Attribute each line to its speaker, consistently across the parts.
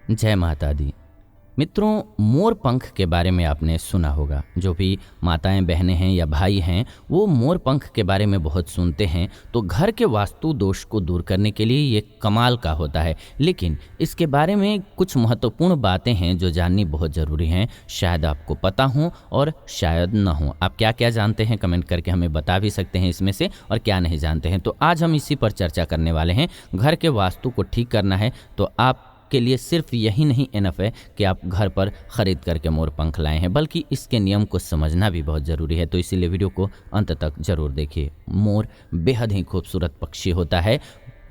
Speaker 1: जय माता दी। मित्रों, मोर पंख के बारे में आपने सुना होगा। जो भी माताएं बहनें हैं या भाई हैं वो मोर पंख के बारे में बहुत सुनते हैं। तो घर के वास्तु दोष को दूर करने के लिए ये कमाल का होता है। लेकिन इसके बारे में कुछ महत्वपूर्ण बातें हैं जो जाननी बहुत ज़रूरी हैं। शायद आपको पता हो और शायद न हो। आप क्या क्या जानते हैं कमेंट करके हमें बता भी सकते हैं इसमें से, और क्या नहीं जानते हैं। तो आज हम इसी पर चर्चा करने वाले हैं। घर के वास्तु को ठीक करना है तो आप के लिए सिर्फ यही नहीं इनफ है कि आप घर पर खरीद करके मोर पंख लाए हैं, बल्कि इसके नियम को समझना भी बहुत ज़रूरी है। तो इसीलिए वीडियो को अंत तक जरूर देखिए। मोर बेहद ही खूबसूरत पक्षी होता है।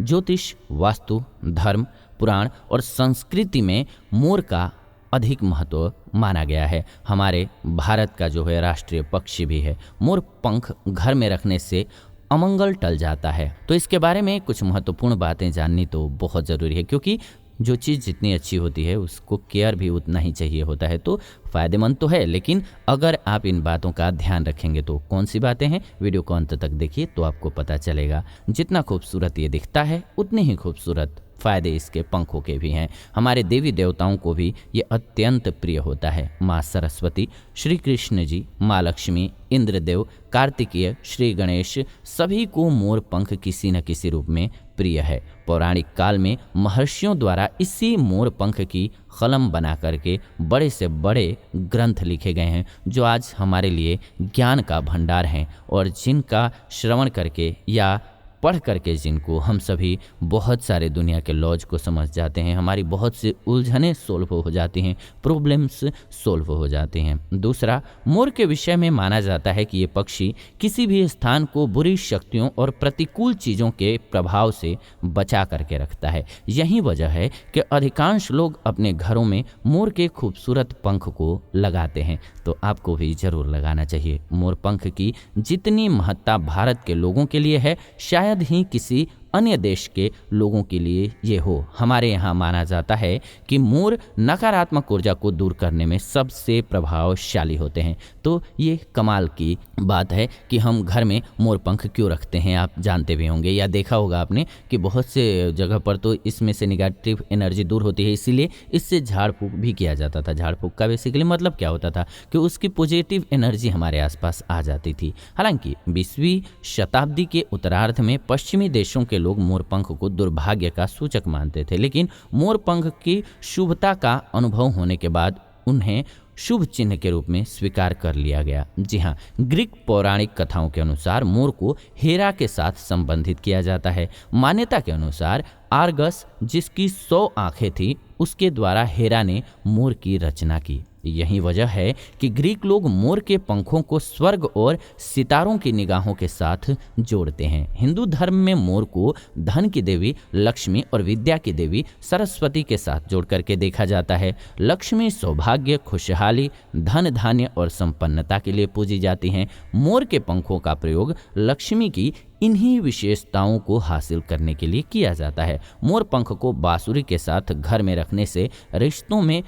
Speaker 1: ज्योतिष, वास्तु, धर्म, पुराण और संस्कृति में मोर का अधिक महत्व माना गया है। हमारे भारत का जो है राष्ट्रीय पक्षी भी है। मोर पंख घर में रखने से अमंगल टल जाता है। तो इसके बारे में कुछ महत्वपूर्ण बातें जाननी तो बहुत ज़रूरी है, क्योंकि जो चीज़ जितनी अच्छी होती है उसको केयर भी उतना ही चाहिए होता है। तो फ़ायदेमंद तो है, लेकिन अगर आप इन बातों का ध्यान रखेंगे तो कौन सी बातें हैं, वीडियो को अंत तक देखिए तो आपको पता चलेगा। जितना खूबसूरत ये दिखता है उतने ही खूबसूरत फ़ायदे इसके पंखों के भी हैं। हमारे देवी देवताओं को भी ये अत्यंत प्रिय होता है। माँ सरस्वती, श्री कृष्ण जी, माँ लक्ष्मी, इंद्रदेव, कार्तिकेय, श्री गणेश, सभी को मोर पंख किसी न किसी रूप में प्रिय है। पौराणिक काल में महर्षियों द्वारा इसी मोर पंख की कलम बना करके बड़े से बड़े ग्रंथ लिखे गए हैं, जो आज हमारे लिए ज्ञान का भंडार हैं, और जिनका श्रवण करके या पढ़ करके जिनको हम सभी बहुत सारे दुनिया के लॉज को समझ जाते हैं। हमारी बहुत सी उलझनें सोल्व हो जाती हैं, प्रॉब्लम्स सोल्व हो जाते हैं। दूसरा, मोर के विषय में माना जाता है कि ये पक्षी किसी भी स्थान को बुरी शक्तियों और प्रतिकूल चीज़ों के प्रभाव से बचा करके रखता है। यही वजह है कि अधिकांश लोग अपने घरों में मोर के खूबसूरत पंख को लगाते हैं। तो आपको भी ज़रूर लगाना चाहिए। मोर पंख की जितनी महत्ता भारत के लोगों के लिए है, शायद ही किसी अन्य देश के लोगों के लिए ये हो। हमारे यहाँ माना जाता है कि मोर नकारात्मक ऊर्जा को दूर करने में सबसे प्रभावशाली होते हैं। तो ये कमाल की बात है कि हम घर में मोर पंख क्यों रखते हैं। आप जानते भी होंगे या देखा होगा आपने कि बहुत से जगह पर तो इसमें से नेगेटिव एनर्जी दूर होती है, इसीलिए इससे झाड़ फूँक भी किया जाता था। झाड़ फूँक का बेसिकली मतलब क्या होता था कि उसकी पॉजिटिव एनर्जी हमारे आसपास आ जाती थी। हालांकि 20वीं शताब्दी के उत्तरार्ध में पश्चिमी देशों के लोग मोर पंख को दुर्भाग्य का सूचक मानते थे, लेकिन मोर पंख की शुभता का अनुभव होने के बाद उन्हें शुभ चिन्ह के रूप में स्वीकार कर लिया गया। जी हाँ, ग्रीक पौराणिक कथाओं के अनुसार मोर को हेरा के साथ संबंधित किया जाता है। मान्यता के अनुसार आर्गस, जिसकी 100 आंखें थी, उसके द्वारा हेरा ने मोर की रचना की। यही वजह है कि ग्रीक लोग मोर के पंखों को स्वर्ग और सितारों की निगाहों के साथ जोड़ते हैं। हिंदू धर्म में मोर को धन की देवी लक्ष्मी और विद्या की देवी सरस्वती के साथ जोड़ करके देखा जाता है। लक्ष्मी सौभाग्य, खुशहाली, धन धान्य और संपन्नता के लिए पूजी जाती हैं। मोर के पंखों का प्रयोग लक्ष्मी की इन्हीं विशेषताओं को हासिल करने के लिए किया जाता है। मोर पंख को बांसुरी के साथ घर में रखने से रिश्तों में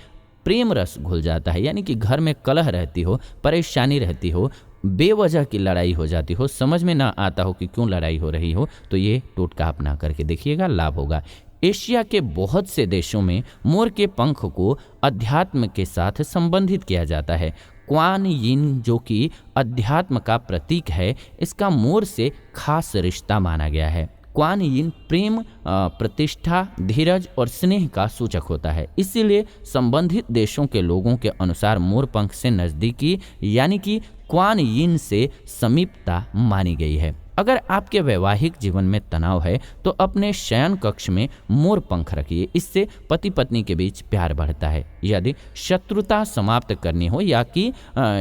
Speaker 1: प्रेम रस घुल जाता है। यानी कि घर में कलह रहती हो, परेशानी रहती हो, बेवजह की लड़ाई हो जाती हो, समझ में ना आता हो कि क्यों लड़ाई हो रही हो, तो ये टोटका अपना करके देखिएगा, लाभ होगा। एशिया के बहुत से देशों में मोर के पंख को अध्यात्म के साथ संबंधित किया जाता है। क्वान यिन, जो कि अध्यात्म का प्रतीक है, इसका मोर से खास रिश्ता माना गया है। क्वान यिन प्रेम, प्रतिष्ठा, धीरज और स्नेह का सूचक होता है। इसीलिए संबंधित देशों के लोगों के अनुसार मोर पंख से नज़दीकी यानी कि क्वान यिन से समीपता मानी गई है। अगर आपके वैवाहिक जीवन में तनाव है तो अपने शयन कक्ष में मोर पंख रखिए। इससे पति पत्नी के बीच प्यार बढ़ता है। यदि शत्रुता समाप्त करनी हो या कि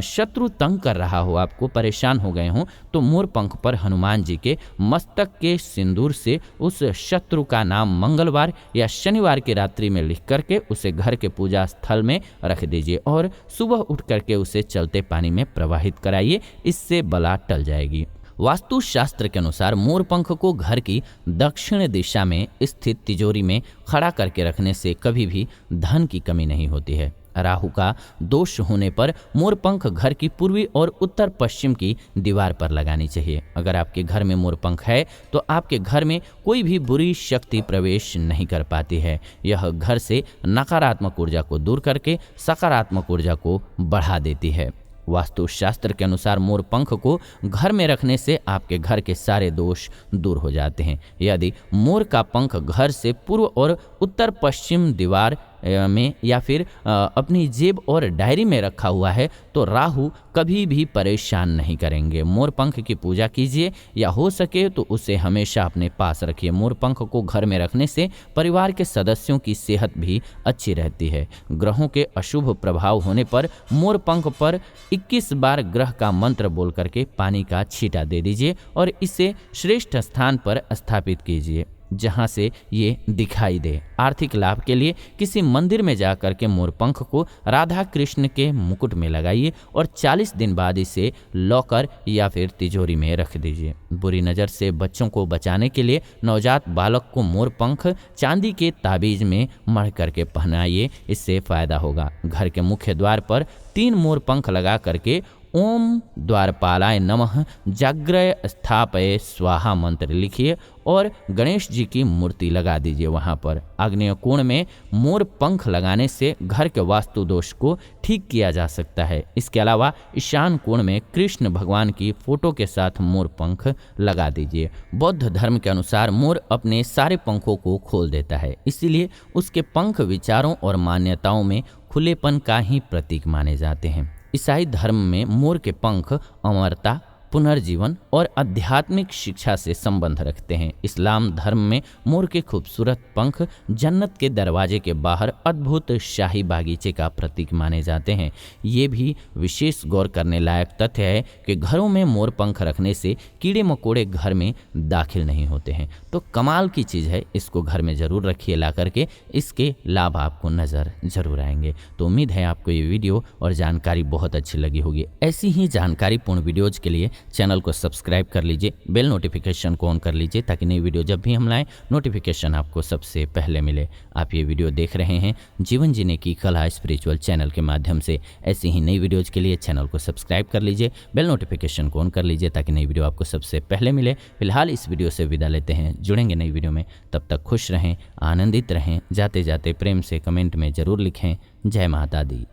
Speaker 1: शत्रु तंग कर रहा हो, आपको परेशान हो गए हों, तो मोर पंख पर हनुमान जी के मस्तक के सिंदूर से उस शत्रु का नाम मंगलवार या शनिवार की रात्रि में लिख करके उसे घर के पूजा स्थल में रख दीजिए और सुबह उठ करके उसे चलते पानी में प्रवाहित कराइए। इससे बला टल जाएगी। वास्तु शास्त्र के अनुसार मोर पंख को घर की दक्षिण दिशा में स्थित तिजोरी में खड़ा करके रखने से कभी भी धन की कमी नहीं होती है। राहु का दोष होने पर मोर पंख घर की पूर्वी और उत्तर पश्चिम की दीवार पर लगानी चाहिए। अगर आपके घर में मोर पंख है तो आपके घर में कोई भी बुरी शक्ति प्रवेश नहीं कर पाती है। यह घर से नकारात्मक ऊर्जा को दूर करके सकारात्मक ऊर्जा को बढ़ा देती है। वास्तुशास्त्र के अनुसार मोर पंख को घर में रखने से आपके घर के सारे दोष दूर हो जाते हैं। यदि मोर का पंख घर से पूर्व और उत्तर पश्चिम दीवार में या फिर अपनी जेब और डायरी में रखा हुआ है तो राहु कभी भी परेशान नहीं करेंगे। मोर पंख की पूजा कीजिए या हो सके तो उसे हमेशा अपने पास रखिए। मोर पंख को घर में रखने से परिवार के सदस्यों की सेहत भी अच्छी रहती है। ग्रहों के अशुभ प्रभाव होने पर मोर पंख पर 21 बार ग्रह का मंत्र बोल करके पानी का छींटा दे दीजिए और इसे श्रेष्ठ स्थान पर स्थापित कीजिए जहां से ये दिखाई दे। आर्थिक लाभ के लिए किसी मंदिर में जाकर के मोर पंख को राधा कृष्ण के मुकुट में लगाइए और 40 दिन बाद इसे लॉकर या फिर तिजोरी में रख दीजिए। बुरी नज़र से बच्चों को बचाने के लिए नवजात बालक को मोर पंख चांदी के ताबीज में मढ़ करके पहनाइए, इससे फायदा होगा। घर के मुख्य द्वार पर 3 मोर पंख लगा करके ओम द्वारपालाय नमः जाग्रय स्थापय स्वाहा मंत्र लिखिए और गणेश जी की मूर्ति लगा दीजिए। वहाँ पर आग्नेय कोण में मोर पंख लगाने से घर के वास्तु दोष को ठीक किया जा सकता है। इसके अलावा ईशान कोण में कृष्ण भगवान की फोटो के साथ मोर पंख लगा दीजिए। बौद्ध धर्म के अनुसार मोर अपने सारे पंखों को खोल देता है, इसीलिए उसके पंख विचारों और मान्यताओं में खुलेपन का ही प्रतीक माने जाते हैं। ईसाई धर्म में मोर के पंख अमरता, पुनर्जीवन और आध्यात्मिक शिक्षा से संबंध रखते हैं। इस्लाम धर्म में मोर के खूबसूरत पंख जन्नत के दरवाजे के बाहर अद्भुत शाही बागीचे का प्रतीक माने जाते हैं। ये भी विशेष गौर करने लायक तथ्य है कि घरों में मोर पंख रखने से कीड़े मकोड़े घर में दाखिल नहीं होते हैं। तो कमाल की चीज़ है, इसको घर में ज़रूर रखिए ला करके, इसके लाभ आपको नज़र ज़रूर आएंगे। तो उम्मीद है आपको ये वीडियो और जानकारी बहुत अच्छी लगी होगी। ऐसी ही जानकारीपूर्ण वीडियोज़ के लिए चैनल को सब्सक्राइब कर लीजिए, बेल नोटिफिकेशन को ऑन कर लीजिए ताकि नई वीडियो जब भी हम लाएं नोटिफिकेशन आपको सबसे पहले मिले। आप ये वीडियो देख रहे हैं जीवन जीने की कला स्पिरिचुअल चैनल के माध्यम से। ऐसी ही नई वीडियोज़ के लिए चैनल को सब्सक्राइब कर लीजिए, बेल नोटिफिकेशन को ऑन कर लीजिए ताकि नई वीडियो आपको सबसे पहले मिले। फिलहाल इस वीडियो से विदा लेते हैं, जुड़ेंगे नई वीडियो में। तब तक खुश रहें, आनंदित रहें। जाते जाते प्रेम से कमेंट में ज़रूर लिखें, जय माता दी।